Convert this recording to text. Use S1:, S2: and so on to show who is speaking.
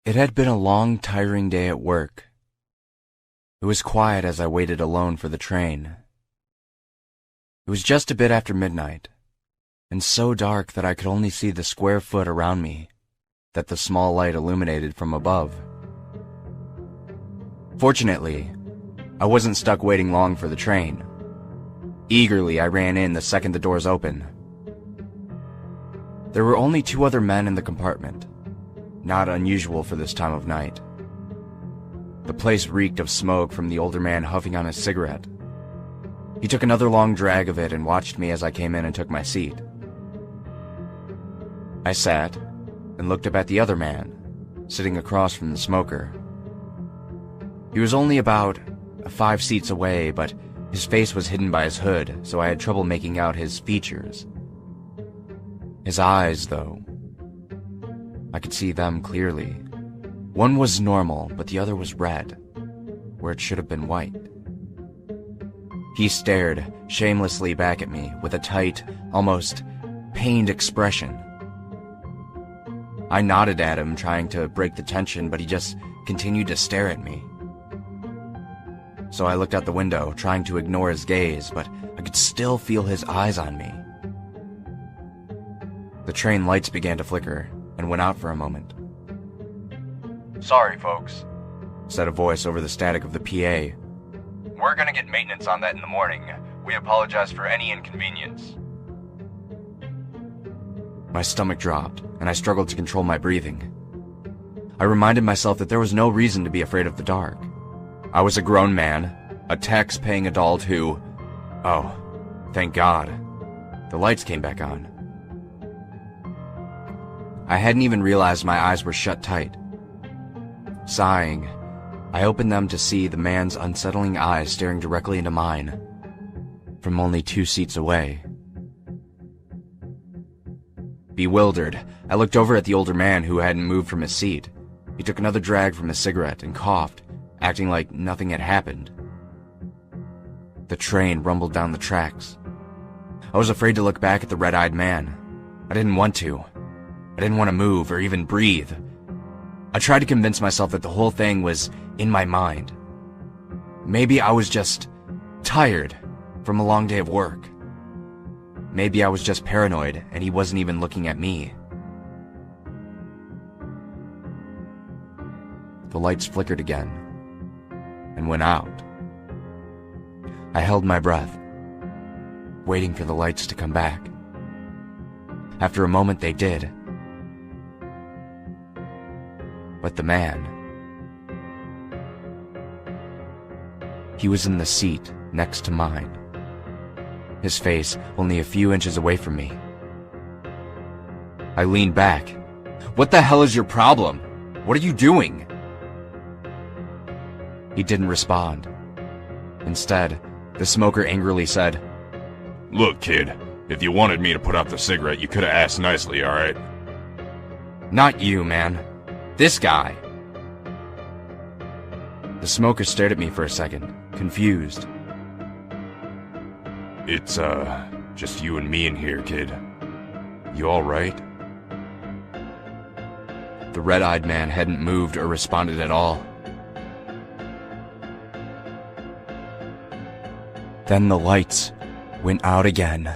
S1: It had been a long, tiring day at work. It was quiet as I waited alone for the train. It was just a bit after midnight, and so dark that I could only see the square foot around me that the small light illuminated from above. Fortunately, I wasn't stuck waiting long for the train. Eagerly, I ran in the second the doors opened. There were only 2 other men in the compartment, not unusual for this time of night. The place reeked of smoke from the older man huffing on his cigarette. He took another long drag of it and watched me as I came in and took my seat. I sat and looked up at the other man, sitting across from the smoker. He was only about 5 seats away, but his face was hidden by his hood, so I had trouble making out his features. His eyes, though, I could see them clearly. One was normal, but the other was red, where it should have been white. He stared shamelessly back at me with a tight, almost pained expression. I nodded at him, trying to break the tension, but he just continued to stare at me. So I looked out the window, trying to ignore his gaze, but I could still feel his eyes on me. The train lights began to flicker and went out for a moment.
S2: "Sorry, folks,"
S1: said a voice over the static of the PA.
S2: "We're gonna get maintenance on that in the morning. We apologize for any inconvenience."
S1: My stomach dropped, and I struggled to control my breathing. I reminded myself that there was no reason to be afraid of the dark. I was a grown man, a tax-paying adult who... Oh, thank God. The lights came back on. I hadn't even realized my eyes were shut tight. Sighing, I opened them to see the man's unsettling eyes staring directly into mine, from only 2 seats away. Bewildered, I looked over at the older man who hadn't moved from his seat. He took another drag from his cigarette and coughed, acting like nothing had happened. The train rumbled down the tracks. I was afraid to look back at the red-eyed man. I didn't want to. I didn't want to move or even breathe. I tried to convince myself that the whole thing was in my mind. Maybe I was just tired from a long day of work. Maybe I was just paranoid and he wasn't even looking at me. The lights flickered again and went out. I held my breath, waiting for the lights to come back. After a moment, they did. But the man, he was in the seat next to mine, his face only a few inches away from me. I leaned back. "What the hell is your problem? What are you doing?" He didn't respond. Instead, the smoker angrily said,
S3: "Look, kid, if you wanted me to put out the cigarette, you could have asked nicely, alright?"
S1: "Not you, man. This guy." The smoker stared at me for a second, confused.
S3: "It's, just you and me in here, kid. You alright?"
S1: The red-eyed man hadn't moved or responded at all. Then the lights went out again.